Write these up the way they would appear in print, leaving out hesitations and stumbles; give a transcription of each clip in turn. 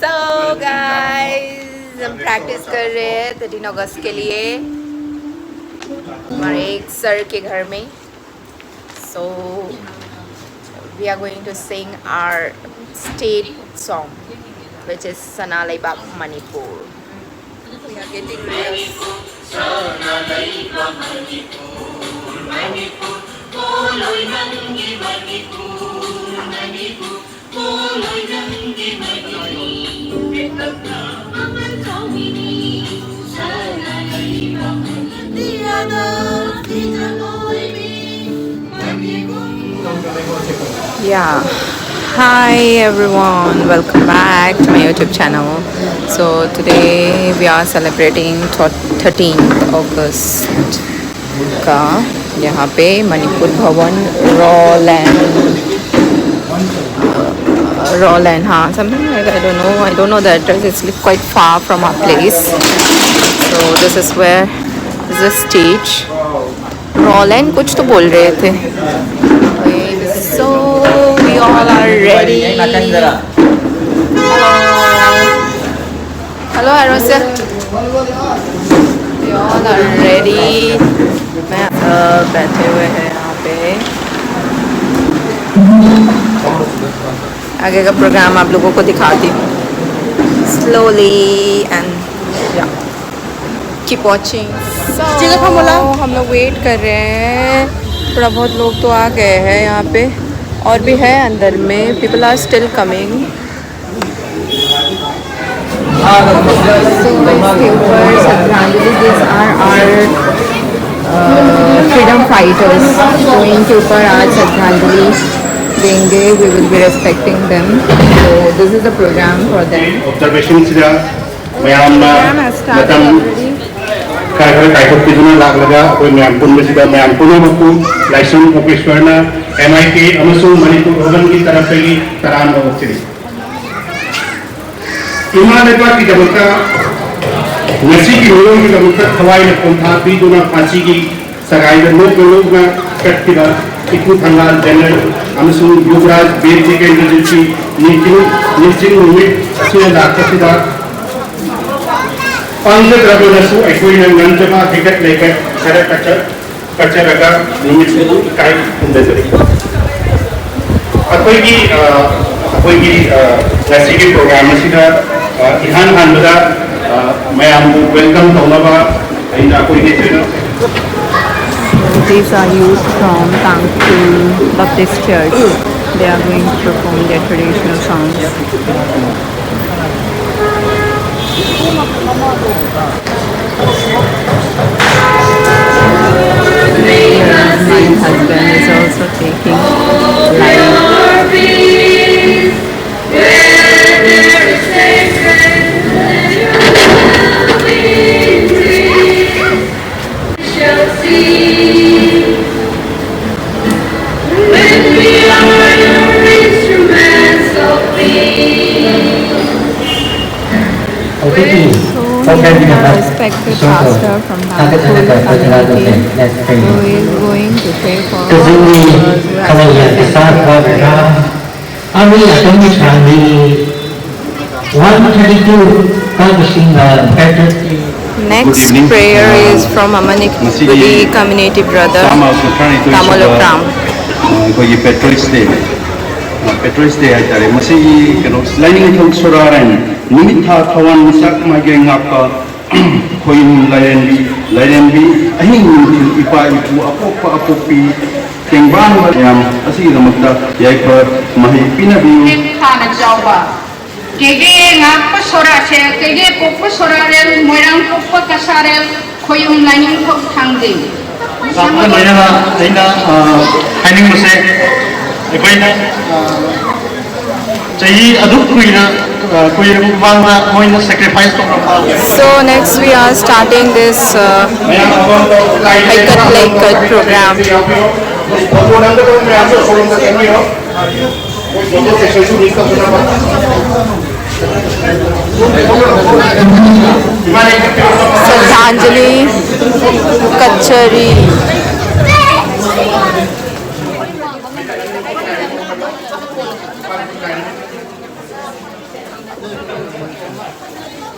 So guys, हम practice कर रहे हैं 13 अगस्त के लिए हमारे एक सर के घर में. So we are going to sing our state song, which is Sanalaibak Manipur. We are getting ready. Sanalaibak Manipur, Manipur, Koloi Nangi Manipur, Manipur, Koloi Nangi Manipur, Aman Tawini, Sanalaibak Manipur, Diana, Ditanoi, Manipur. Yeah, hi everyone, welcome back to my YouTube channel. So today we are celebrating 13th August का यहाँ पे मणिपुर भवन raw land हाँ something like I don't know the address. It's quite far from our place. So this is where is the stage. Raw land कुछ तो बोल रहे थे. So we all are ready. Hello Arosya. We all are ready. मैं बैठे हुए हैं यहाँ पे. आगे का प्रोग्राम आप लोगों को दिखाती हूँ. Slowly and yeah. Keep watching. So हम लोग वेट कर रहे हैं. थोड़ा बहुत लोग तो आ गए हैं यहाँ पे और भी है अंदर में. People are still coming. So इसके ऊपर श्रद्धांजलि. These are our freedom fighters. तो इनके ऊपर आज श्रद्धांजलि देंगे. We will be respecting them. So this is the program for them. Observation sila mayam matam kai kai piduna laglaga koi mayam punme sida mayam puno maku license officer na MIT amasung Manipur organ ki taraf se hi taran hochiri. Imaneba ki dabaka nasi ki rolong ki dabaka thawai na kontha biduna phansi ki sagai da log na kattida iku thangal general amasung yuvraj basic emergency nijing unit asina dakasida Panjat Ragunasu, Equina Nanjama, Hicket Lake, Sarakacha, Pacharaga, Nimisu, Kai, and Desert. Apoigi, Lasiki program, Ihan Handra, Mayam, welcome to Nava, and Apoigi. These are youth from Tangpur Baptist Church. They are going to perform their traditional songs. My husband is also taking live. So we have a respected pastor from Manipuris community who is going to pray for all those who have Patriot. Next prayer is from a Manipuris community brother Tamolokram. Patriot Day ay masih kano lining thong soraran nimitha thawan misak mageng ngaka koin layenbi ahing ipa ipu apopi tengban yam asi namakta yaipa mahi pinabi khana jawba kege ngak sora se kege pok soraren moirang pok kasarel koyum lining thong thangding sapna mayana aina haining muse ekoina chahi aduk kuina sacrifice. So next we are starting this hike program. Shraddhanjali Kachari.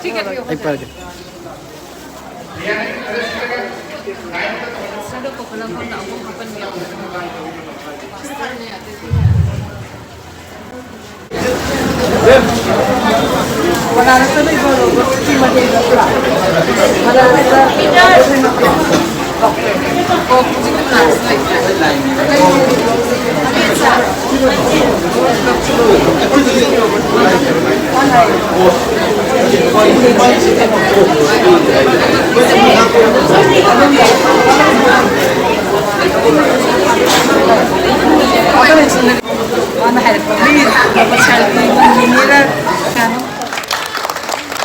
Ay, pwede.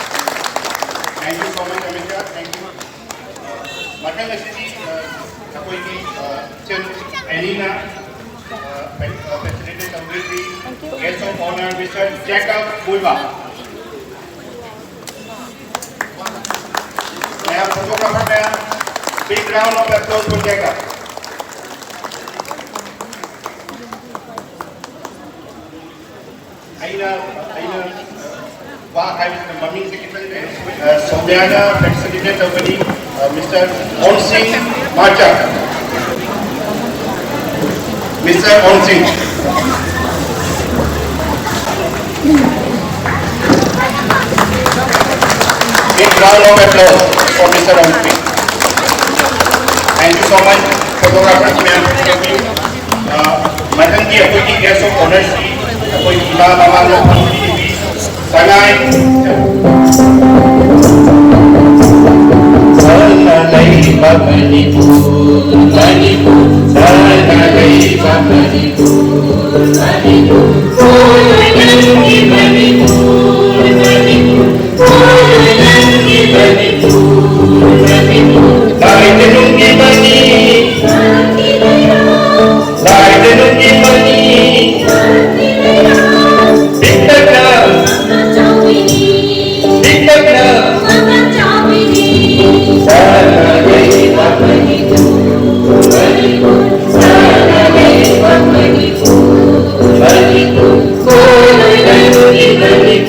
Thank you so much, Amisha. Thank you. Makan nasi aku ini Elina, President Secretary, Guest of Honor, Mr. Jacob Bulba. Saya fotografer saya. Big round of applause for Jacob. Aina, Wah, I was the Mumming Secretary, Soumyana, President of the Mr. On Singh Macha. Mr. On Singh. Big round of applause for Mr. On Singh. Thank you so much, photographers, ma'am. Thank you. Madam ji, appointy guest of honor, appointy Imam Mama, Sanai. Sanai Manipur, Manipur, Sanai Manipur, Manipur, Manipur, Manipur, Manipur, Manipur, Manipur,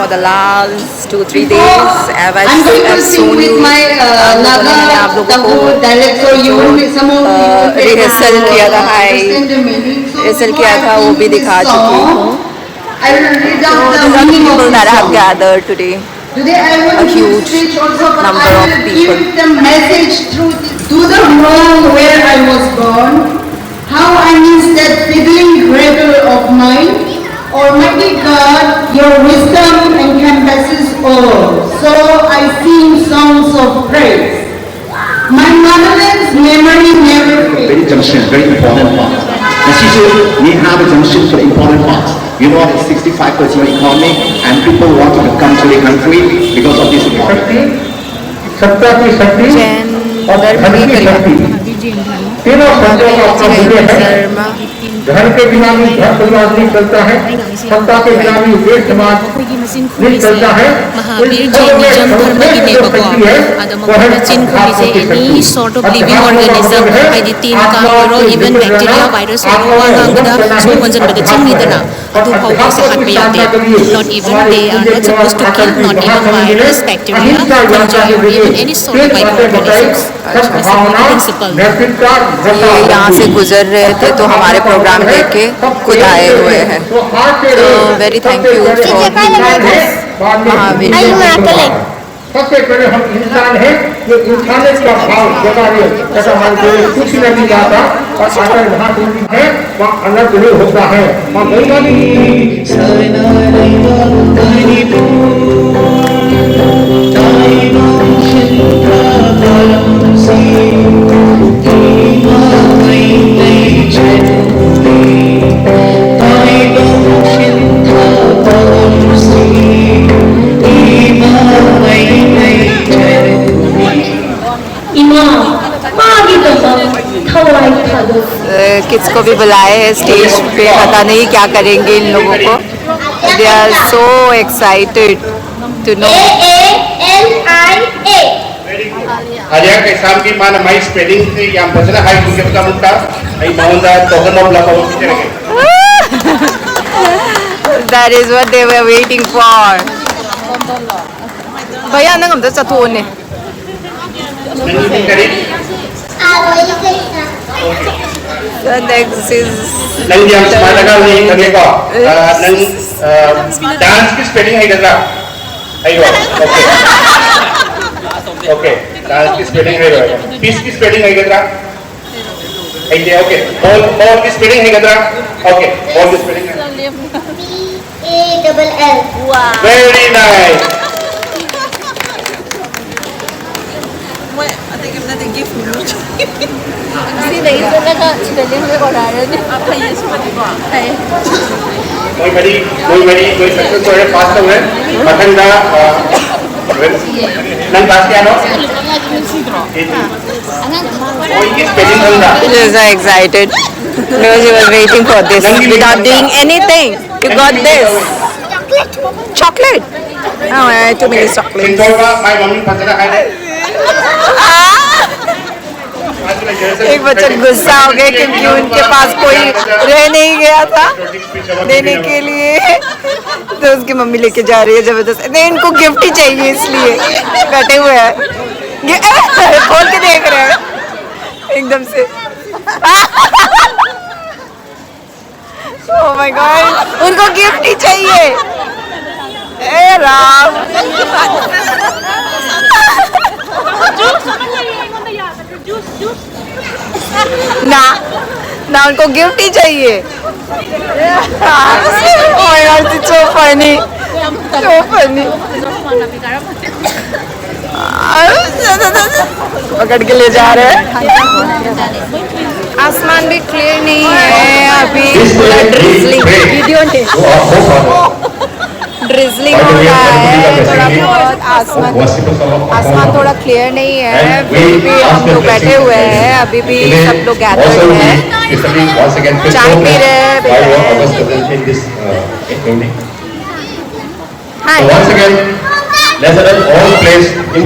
for the last 2-3 days. I'm going to sing with my Naga Tabu dialect for you. Some of you rehearsal किया था understand the meaning. So rehearsal before किया I था वो sing भी this दिखा song, चुकी हूँ. I will read out So the these are the meaning of people the that have song. gathered today. Today I A want to huge preach also, but number I of will people. give the message to the world where I was born. How I miss that fiddling gravel of mine. Almighty God, your wisdom encompasses all. So I sing songs of praise. My motherland's memory never fades. Very junction, very important part. And she said, we have a junction for important parts. You know, it's 65% economy and people want to come to the country because of this economy. सत्ता की शक्ति और धन की शक्ति तीनों शब्दों का अपना मूल्य है. धन के बिना भी घर परिवार नहीं चलता है, सत्ता के बिना भी देश समाज नहीं चलता है. महावीर जैनिज्म धर्म की नेबको ada machine khuli je any sort of living organism haidi tin ka ro even bacteria virus ro wa hangda so wanjan bada chingni dana adu phau se hat pa yate not even they are not supposed to kill not even virus bacteria fungi or even any sort of microorganisms. Principle ये यहाँ से गुजर रहे थे तो हमारे programme देख के खुद आए हुए हैं. तो very thank you for Mahavir. सबसे पहले हम इंसान हैं, ये इंसानियत का भाव जगा रहे, जैसा हमारे कुछ नहीं जाता और अगर वहाँ है वहाँ अलग नहीं होता है. किड्स को भी बुलाए हैं स्टेज पे. पता नहीं क्या करेंगे इन लोगों को. They are so excited to know. Aja ke sambil mana mai spelling ni yang pasal hai tu kita muka, hai mahunda token of la kau bicara ke. That is what they were waiting for. भैया ना हम तो चतुर ने. Nanti kari. The next is. Nang yang mana kau ni kami ko. Nang dance ki spelling hai kata. Ayo. Okay. Dance की spelling है क्या? Piece की स्पेलिंग है क्या? ऐसे ओके. बॉल की स्पेलिंग है क्या? ओके. बॉल की स्पेलिंग है. BALL. Wow. Very nice. I think I'm not a gift for you. See, the spelling में और आ रहे हैं. आपका ये समझ को है. कोई सक्सेस हो रहे पास तो है. पतंगा नंग क्लास क्या नो? कोई स्पेलिंग होगा. She was so excited. No, she was waiting for this without doing anything. You got this. Chocolate. Oh, I had too many chocolates. Single का माय मम्मी पसंद है. एक बच्चा गुस्सा हो गया क्योंकि उनके पास कोई रह नहीं गया था देने के लिए. तो उसकी मम्मी लेके जा रही है जबरदस्त. नहीं, इनको गिफ्ट ही चाहिए इसलिए बैठे हुए हैं. खोल के देख रहे हैं एकदम से. ओह माय गॉड, उनको गिफ्ट ही चाहिए. ए राम. ना उनको गिफ्ट ही चाहिए. Oh my God, it's so funny. So funny. पकड़ के ले जा रहे हैं. आसमान भी क्लियर नहीं है अभी. ड्रिजलिंग ड्रिजलिंग हो रहा है थोड़ा बहुत. आसमान थोड़ा क्लियर नहीं है. फिर भी हम लोग बैठे हुए हैं. अभी भी सब लोग गैदर्ड हैं. चाय पी रहे हैं. Let's all place in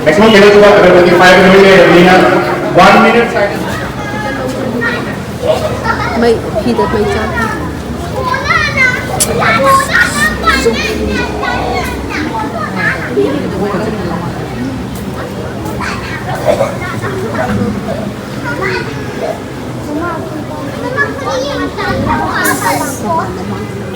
Maximum kita coba berarti 5 minit ya, we have 1 minute silence. Baik, kita baca.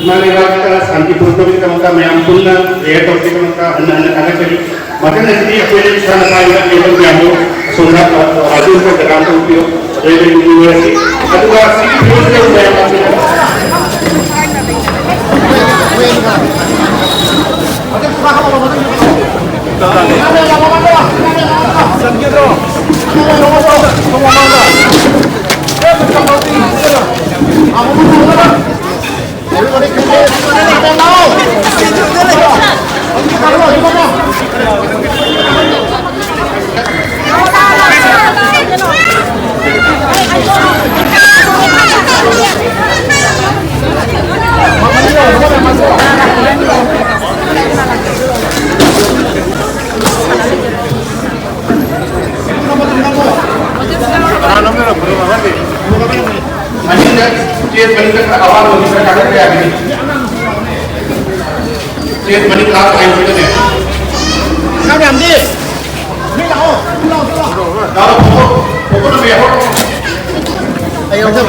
Malaikat santi purto kita maka meyampuna ya to kita maka anak-anak anak jadi maka nanti aku ini sana kali itu kamu sunnah adun ko dalam itu dari university itu sih itu saya Cheers bani तक आवाज होगी sir कागज पे आ गई Cheers bani class time पे ने क्या नाम दी नहीं लाओ फोटो ना भेजो ayo apa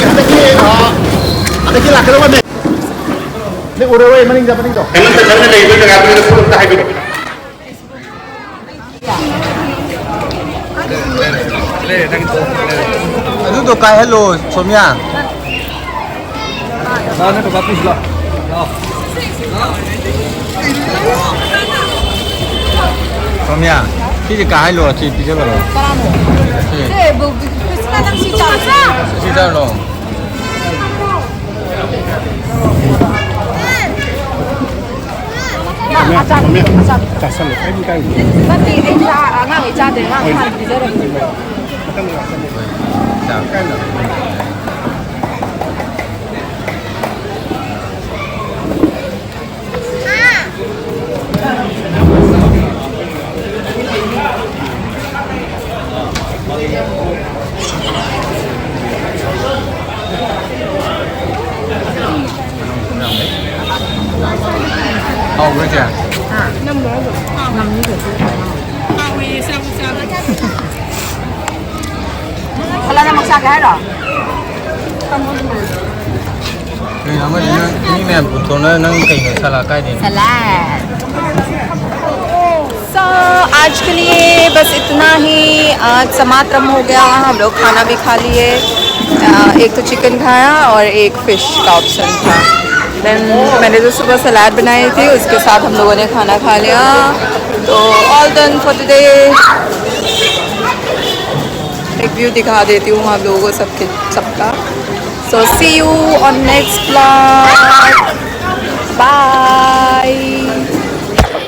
yang ada kira kira mana ini udah weh mending dapat itu kan terjadi lagi itu enggak boleh pun tak itu itu tuh kayak hello somya sana ke bagus lah somya ini kayak hello sih bisa kalau sekarang si jauh Nanti nggak jadi nggak di dalam. Oh, berapa ya? 5 rồi. Wala na magsakay rồi. सलाद सो आज के लिए बस इतना ही। आज समातरम हो गया, हम लोग खाना भी खा लिए। एक तो चिकन खाया और एक फ़िश का ऑप्शन था। देन मैंने जो सुबह सलाद बनाई थी उसके साथ हम लोगों ने खाना खा लिया। तो ऑल डन फॉर टुडे। एक व्यू दिखा देती हूँ आप लोगों को सबका। So see you on next vlog. Bye.